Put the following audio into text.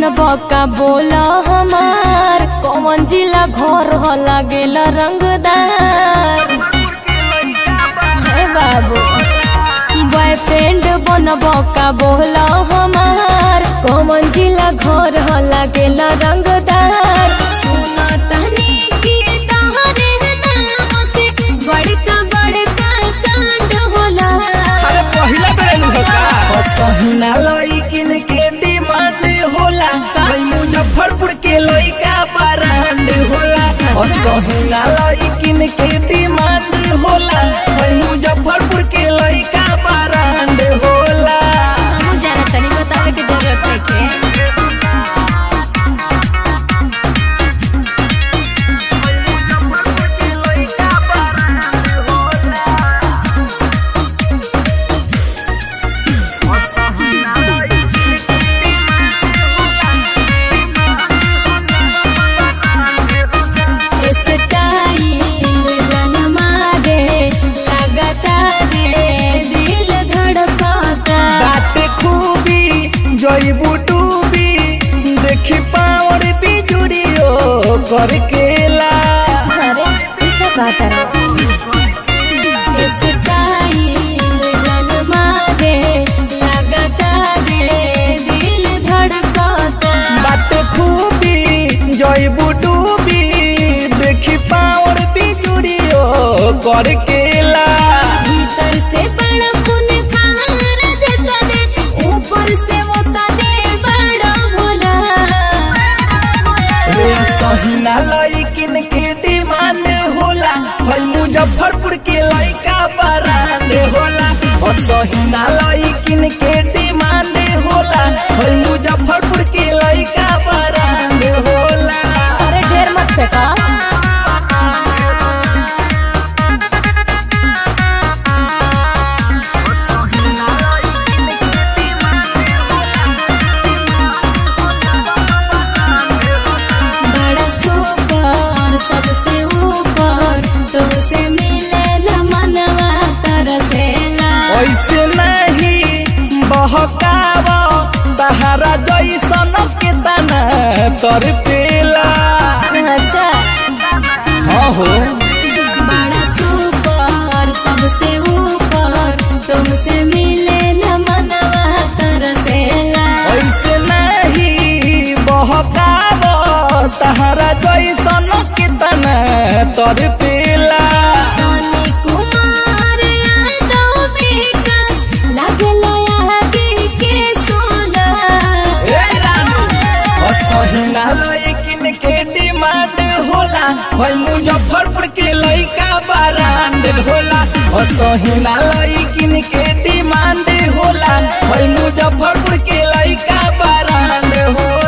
बनबा का बोला हमार कौन जिला घर हो लागेला रंगदार है बाबू। बॉयफ्रेंड बनबा का बोला हमार कौन जिला घर हो लागेला रंगदार। सुना तनी की तहरे नाम से बड़का बड़का कांड होला। अरे पहिला बेलू होगा सहिना लइकिन के डिमांड होला। भाई मुजफ्फरपुर के लइका ब्रांड होला। सहिना लइकिन के डिमांड होला। भाई मुजफ्फरपुर के लइका ब्रांड होला। हम जाना तनी बतावे के जरूरत है के देखी पावर बिजुड़ियो करकेला। अरे क्या कहता बात खूबी जयबू डूबी देखी पावर बिजुड़ियो करकेला। भीतर से बड़ा खून खार जता दे ऊपर से वो तने बड़ा भोला। रे सहिना लइकिन के डिमांड होला। भाई मुजफ्फरपुर के लइका ब्रांड होला। सहिना लइकिन के डिमांड होला। भाई मुजफ्फरपुर के लइका ब्रांड होला। अरे ढेर मत फेंका। ऐसे नहीं बहकावा तहरा जैसन के तना तर पेला। अच्छा हाँ हो बड़ा सुपर सबसे ऊपर तुमसे मिले न मनवा तरसेला। ऐसे नहीं बहकावा तहरा जैसन के तना तर पेला। सहिना लइकिन के डिमांड होला। भाई मुजफ्फरपुर के लइका ब्रांड होला। सहिना लइकिन के डिमांड होला। भाई मुजफ्फरपुर के लइका ब्रांड होला।